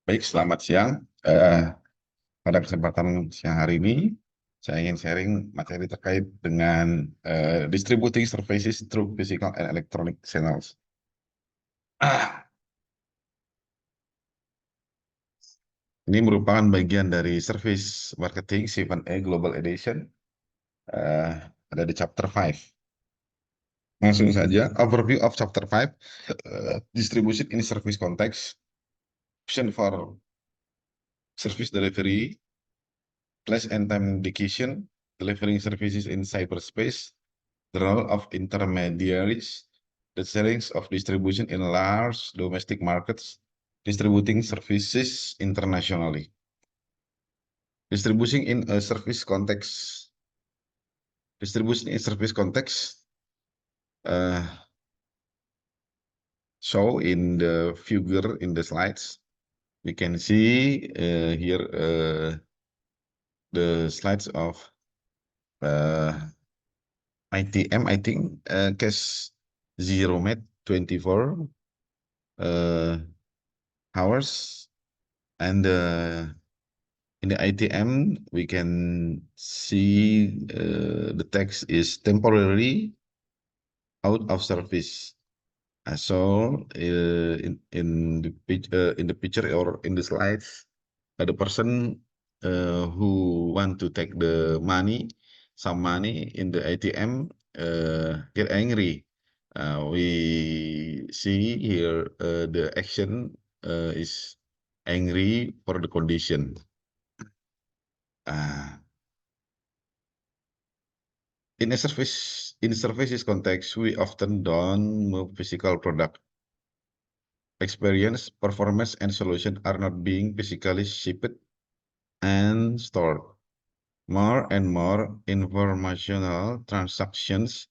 Baik, selamat siang. Pada kesempatan siang hari ini, saya ingin sharing materi terkait dengan distributing services through physical and electronic channels. Ini merupakan bagian dari service marketing 7A Global Edition. Eh, ada di chapter 5. Langsung saja, overview of chapter 5, distribution in service context, option for service delivery, place and time indication, delivering services in cyberspace, the role of intermediaries, the settings of distribution in large domestic markets, distributing services internationally. Distribution in a service context. Distribution in service context uh, show in the figure in the slides. We can see here the slides of ITM, I think, case 0 met 24 hours, and in the ITM we can see the text is temporarily out of service. So in the picture or in the slides, the person who want to take the money, some money in the ATM, get angry. We see here the action is angry for the condition. In services context, we often don't move physical product. Experience, performance, and solution are not being physically shipped and stored. More and more informational transactions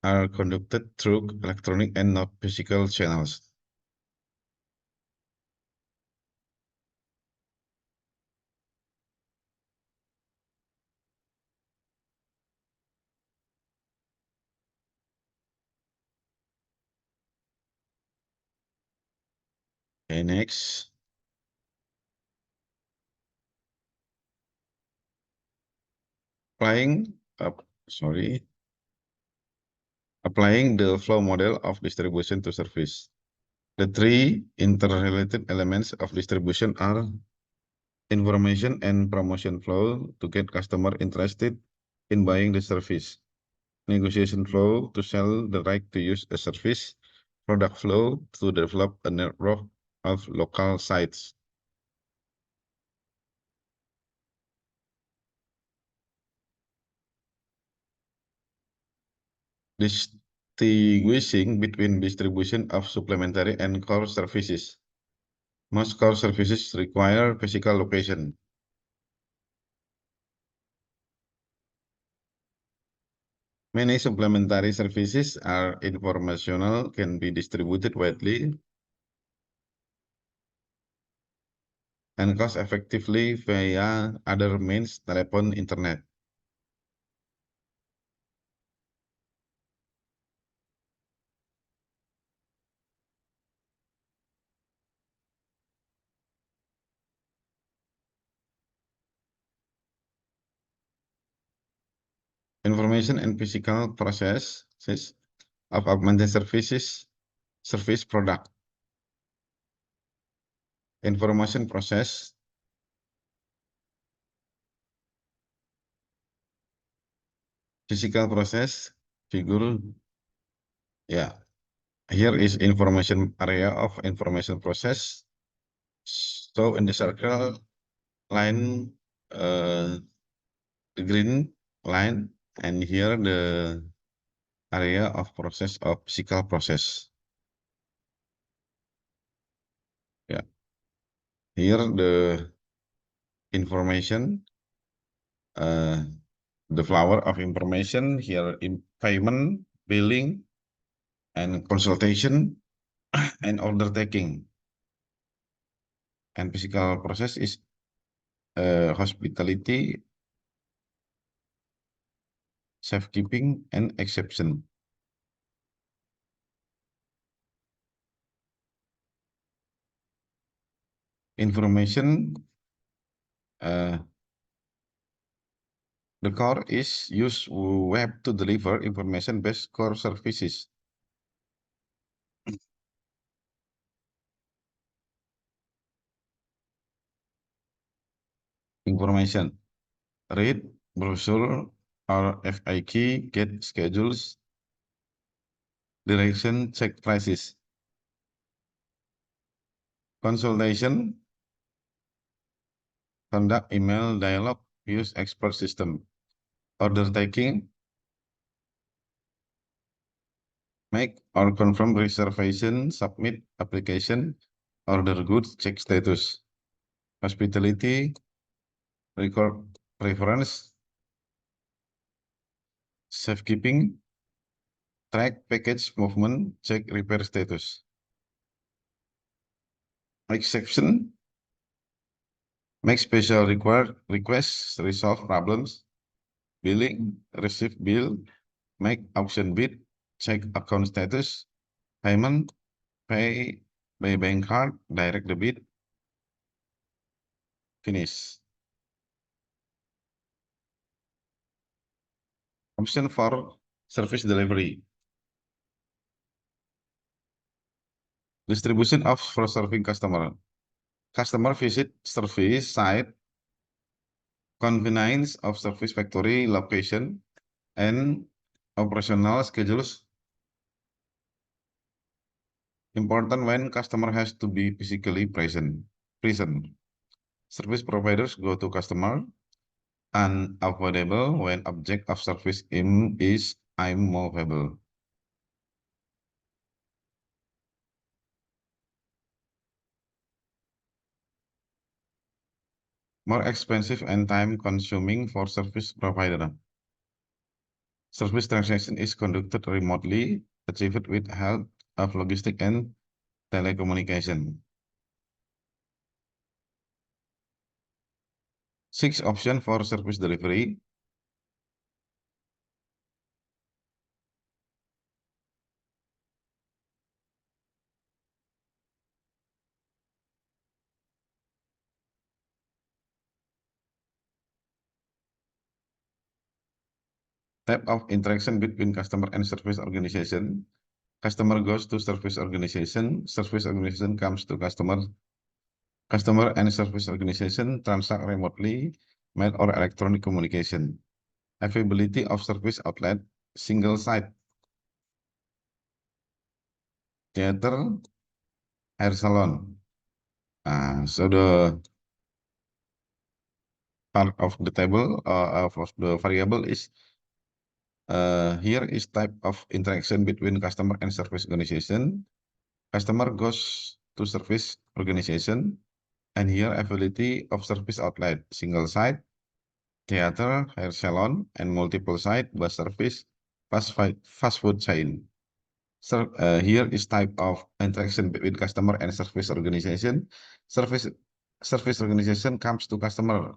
are conducted through electronic and not physical channels. Okay, next. Applying the flow model of distribution to service. The three interrelated elements of distribution are information and promotion flow to get customer interested in buying the service, negotiation flow to sell the right to use a service, product flow to develop a network of local sites. Distinguishing between distribution of supplementary and core services. Most core services require physical location. Many supplementary services are informational, can be distributed widely, and cost effectively via other means, telephone, internet. Information and physical process of augmented services, service product. Information process, physical process, figure. Yeah, here is information area of information process. So in the circle line, the green line, and here the area of process of physical process. Yeah, here the information, the flower of information here in payment, billing, and consultation, and order taking. And physical process is hospitality, safekeeping, and exception. Information, the core is use web to deliver information-based core services. Information, read brochure or FAQ, get schedules, direction, check prices. Consultation, conduct email dialogue, use expert system. Order taking, make or confirm reservation, submit application, order goods, check status. Hospitality, record preference, safekeeping, track package movement, check repair status. Exception, make special requests, resolve problems. Billing, receive bill, make auction bid, check account status. Payment, pay by bank card, direct debit, finish. Option for service delivery. Distribution of for serving customer. Customer visit service site, convenience of service factory location, and operational schedules. Important when customer has to be physically present. Service providers go to customer, unavoidable when object of service is immovable. More expensive and time consuming for service provider. Service transaction is conducted remotely, achieved with help of logistics and telecommunication. 6 option for service delivery. Type of interaction between customer and service organization. Customer goes to service organization. Service organization comes to customer. Customer and service organization transact remotely, mail or electronic communication. Availability of service outlet, single site. Theater, hair salon. So the part of the table of the variable is here is type of interaction between customer and service organization. Customer goes to service organization, and here availability of service outlet, single site, theater, hair salon, and multiple site, bus service, fast food chain. So here is type of interaction between customer and service organization. Service service organization comes to customer.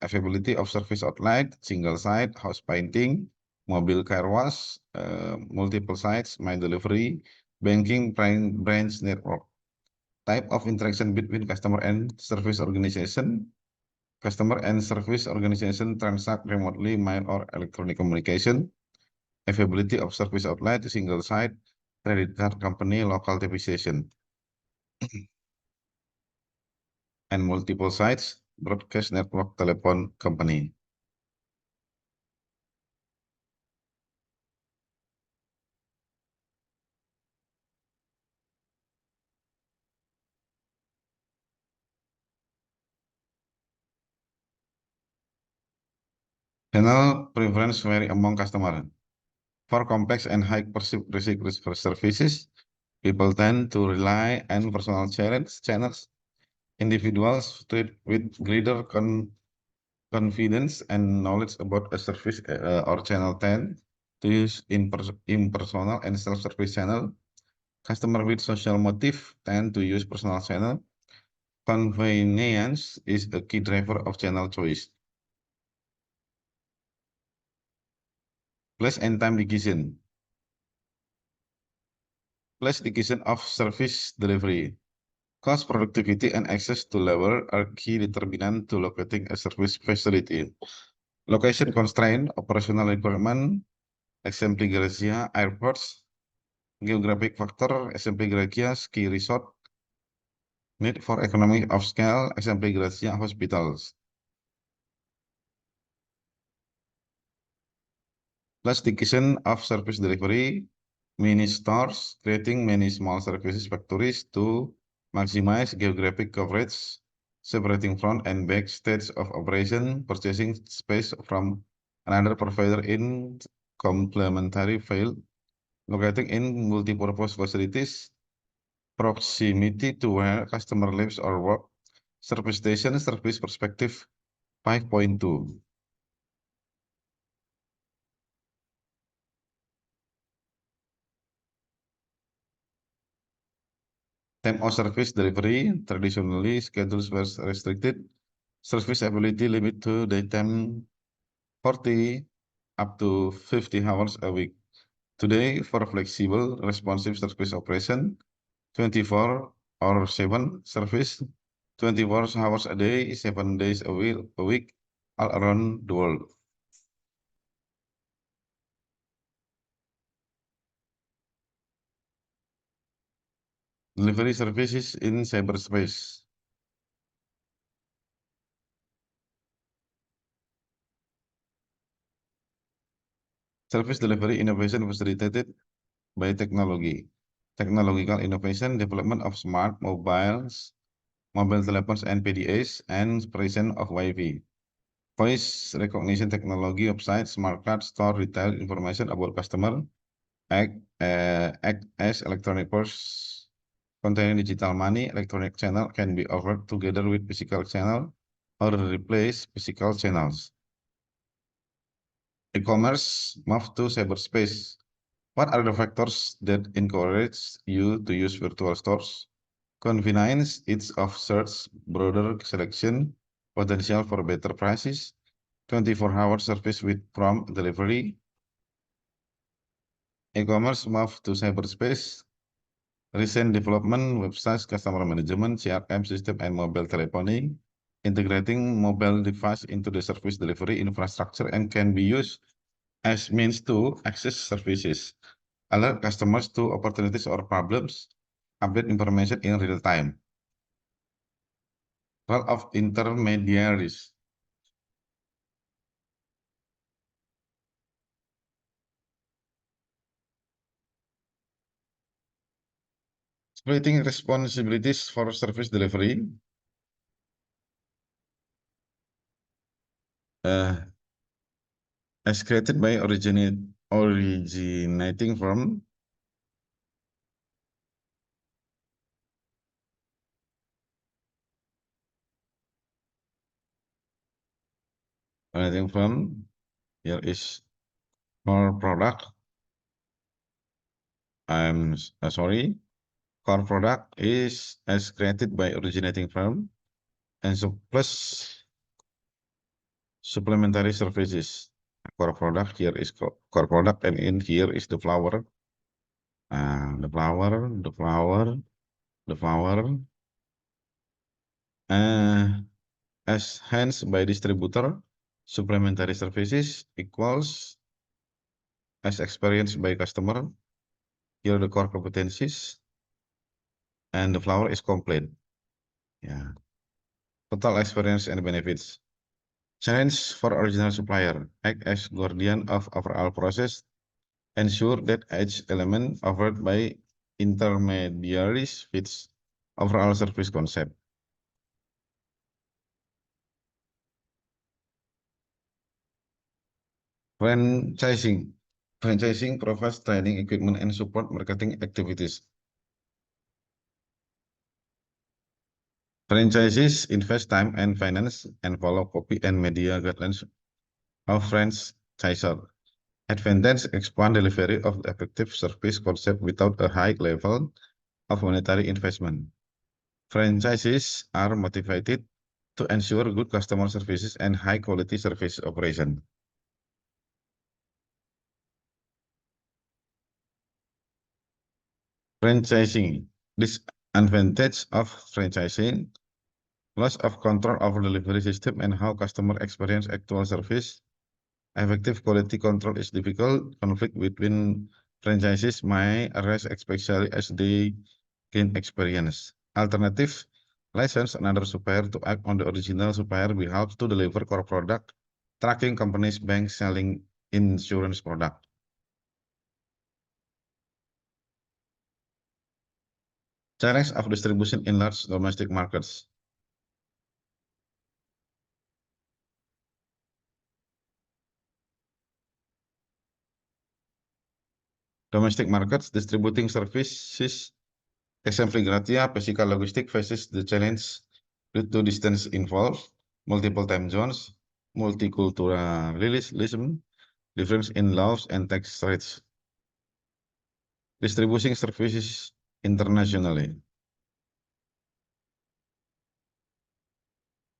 Availability of service outlet, single site, house painting, mobile car wash, multiple sites, my delivery, banking, branch network. Type of interaction between customer and service organization. Customer and service organization transact remotely, mail or electronic communication. Availability of service outlet, single site, credit card company, local TV station, and multiple sites, broadcast network telephone company. Channel preference vary among customer. For complex and high perceived risk for services, people tend to rely on personal channels. Individuals treat with greater confidence and knowledge about a service or channel tend to use impersonal and self-service channel. Customer with social motive tend to use personal channel. Convenience is a key driver of channel choice. Place and time decision. Place decision of service delivery. Cost, productivity, and access to labor are key determinant to locating a service facility. Location constraint, operational requirement, exempli Grazia, airports, geographic factor, exempli Grazia, ski resort, need for economy of scale, exempli Grazia, hospitals. Classification of service delivery, mini stores, creating many small services factories to maximize geographic coverage, separating front and back stages of operation, purchasing space from another provider in complementary field, locating in multi-purpose facilities, proximity to where customer lives or work, service station, service perspective 5.2. Time of service delivery, traditionally schedules were restricted. Service ability limit to daytime 40 up to 50 hours a week. Today, for flexible, responsive service operation, 24 or 7 service, 24 hours a day, 7 days a week, all around the world. Delivery services in cyberspace. Service delivery innovation facilitated by technology. Technological innovation, development of smart mobiles, mobile telephones and PDAs, and presence of Wi-Fi. Voice recognition technology, website, smart card, store retail information about customer, act as electronic purse containing digital money. Electronic channel can be offered together with physical channel or replace physical channels. E-commerce move to cyberspace. What are the factors that encourage you to use virtual stores? Convenience, ease of search, broader selection, potential for better prices, 24-hour service with prompt delivery. E-commerce move to cyberspace. Recent development, websites, customer management, CRM system, and mobile telephony, integrating mobile device into the service delivery infrastructure and can be used as means to access services, alert customers to opportunities or problems, update information in real time. Role of intermediaries. Splitting responsibilities for service delivery, uh, as created by originating from originating from here is core product. Sorry. Core product is as created by originating from and so plus supplementary services. Core product here is core product and in here is the flower. The flower, the flower, the flower. As hence by distributor, supplementary services equals as experienced by customer. Here are the core competencies, and the flower is complete. Yeah. Total experience and benefits. Challenge for original supplier. Act as guardian of overall process. Ensure that each element offered by intermediaries fits overall service concept. Franchising. Franchising provides training, equipment, and support marketing activities. Franchises invest time and finance and follow copy and media guidelines of franchisor. Advantage expand delivery of effective service concept without a high level of monetary investment. Franchises are motivated to ensure good customer services and high quality service operation. Franchising. This Advantage of franchising, loss of control over delivery system and how customer experience actual service. Effective quality control is difficult. Conflict between franchises may arise, especially as they gain experience. Alternative, license another supplier to act on the original supplier behalf to deliver core product. Tracking companies, banks selling insurance product. Challenge of distribution in large domestic markets. Domestic markets, distributing services, exempli Gratia, physical logistic faces the challenge due to distance involved, multiple time zones, multiculturalism, difference in laws and tax rates. Distributing services internationally.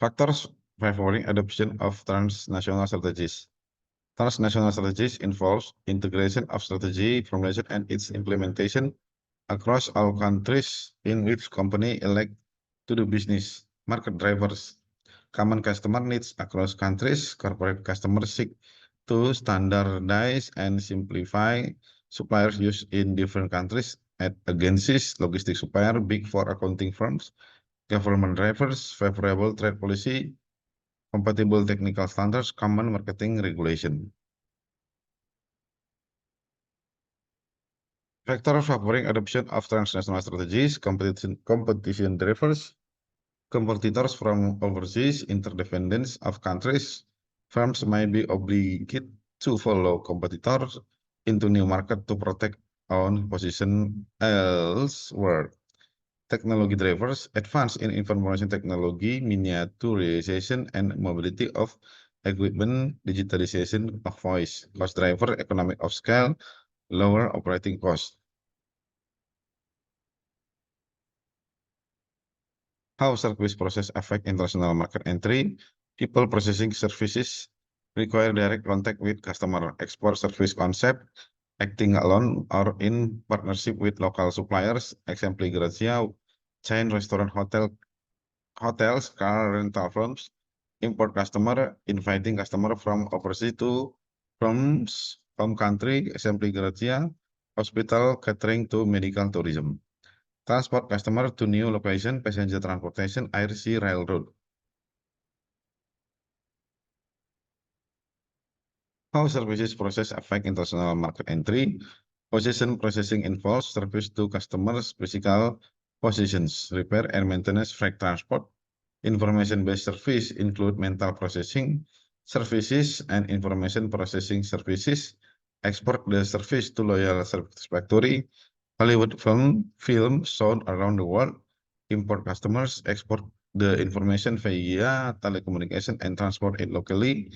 Factors favoring adoption of transnational strategies. Transnational strategies involves integration of strategy, formulation, and its implementation across all countries in which company elect to do business. Market drivers, common customer needs across countries. Corporate customers seek to standardize and simplify suppliers used in different countries at agencies, logistic supplier, big four accounting firms, government drivers, favorable trade policy, compatible technical standards, common marketing regulation. Factors favoring adoption of transnational strategies, competition drivers, competitors from overseas, interdependence of countries. Firms may be obligated to follow competitors into new market to protect own position elsewhere. Technology drivers, advance in information technology, miniaturization and mobility of equipment, digitalization of voice. Cost driver, economic of scale, lower operating cost. How service process affect international market entry? People processing services require direct contact with customer. Export service concept, acting alone or in partnership with local suppliers. Example Grazia, chain restaurant hotels, car rental firms, import customer, inviting customer from overseas to from home country. Example Grazia, hospital catering to medical tourism. Transport customer to new location, passenger transportation, air, sea, railroad. How services process affect international market entry? Possession processing involves service to customers, physical possessions, repair and maintenance, freight transport. Information-based service include mental processing services and information processing services. Export the service to loyal service factory. Hollywood film shown around the world. Import customers, export the information via telecommunication and transport it locally.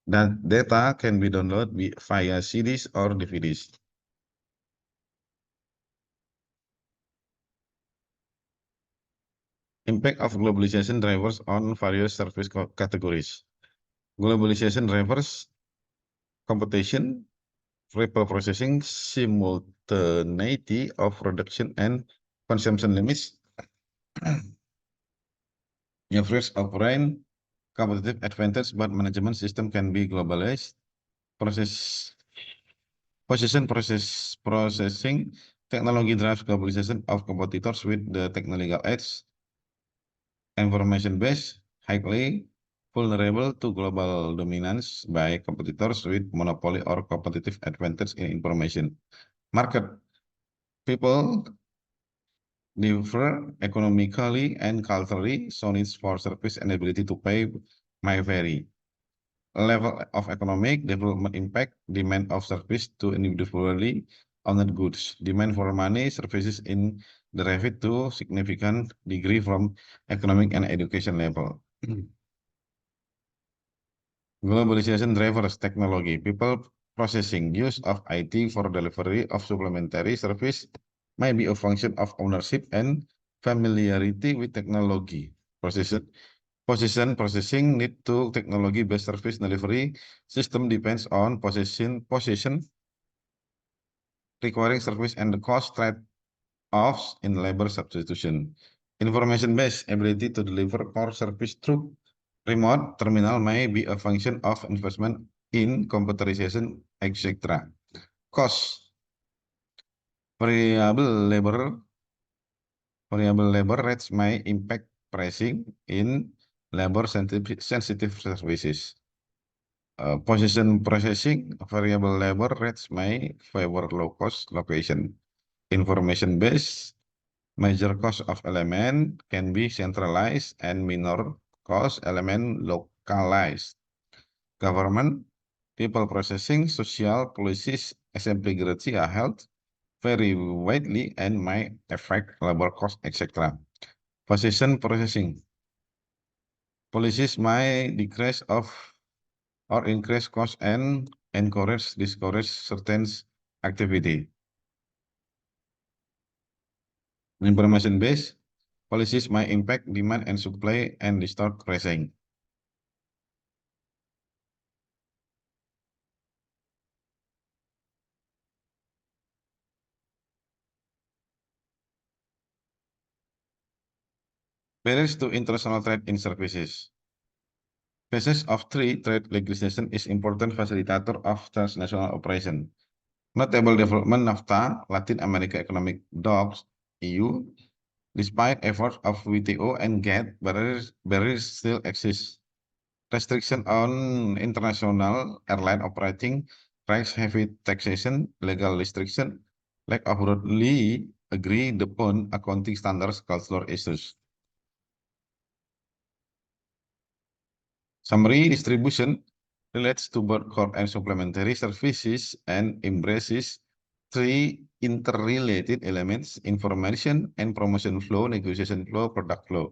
That data can be downloaded via CDs or DVDs. Impact of globalization drivers on various service categories. Globalization drivers, competition, ripple processing, simultaneity of production and consumption limits, average operate, competitive advantage, but management system can be globalized. Processing, technology drives globalization of competitors with the technological edge. Information-based, highly vulnerable to global dominance by competitors with monopoly or competitive advantage in information. Market, people differ economically and culturally, so needs for service and ability to pay may vary. Level of economic development impact, demand of service to individually owned goods, demand for money, services in derived to significant degree from economic and education level. Globalization drivers, technology, people processing, use of IT for delivery of supplementary service may be a function of ownership and familiarity with technology. Position processing need to technology-based service delivery system depends on position requiring service and the cost trade of in labor substitution. Information-based ability to deliver core service through remote terminal may be a function of investment in computerization, etc. Cost. Variable labor rates may impact pricing in labor-sensitive services. Position processing, variable labor rates may favor low-cost location. Information-based, major cost of element can be centralized and minor cost element localized. Government, people processing, social policies, exemplary are held very widely and may affect labor cost, etc. Position processing, policies may decrease of or increase cost and discourage certain activity. Information-based policies may impact demand and supply and distort pricing. Barriers to international trade in services. Basis of free trade legislation is important facilitator of transnational operation. Notable development NAFTA, Latin America Economic Docs, EU, despite efforts of WTO and GATT, barriers still exist. Restriction on international airline operating, price heavy taxation, legal restriction, lack of broadly agreed upon accounting standards, cultural issues. Summary distribution relates to both core and supplementary services and embraces three interrelated elements: information and promotion flow, negotiation flow, product flow.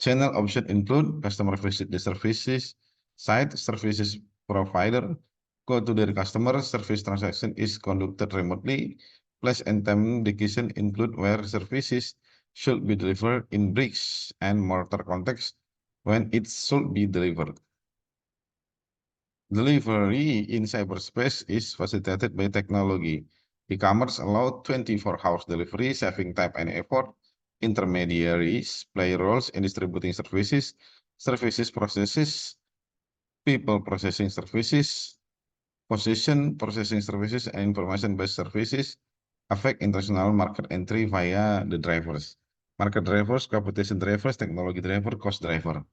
Channel options include customer visit the services, site services provider, go to their customer, service transaction is conducted remotely, place and time decision include where services should be delivered in bricks and mortar context when it should be delivered. Delivery in cyberspace is facilitated by technology. E-commerce allows 24-hour delivery, saving time and effort. Intermediaries play roles in distributing services, services processes, people processing services, position processing services, and information-based services affect international market entry via the drivers. Market drivers, competition drivers, technology driver, cost driver.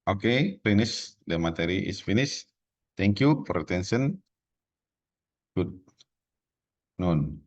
Okay, finish. The material is finished. Thank you for attention. Good noon.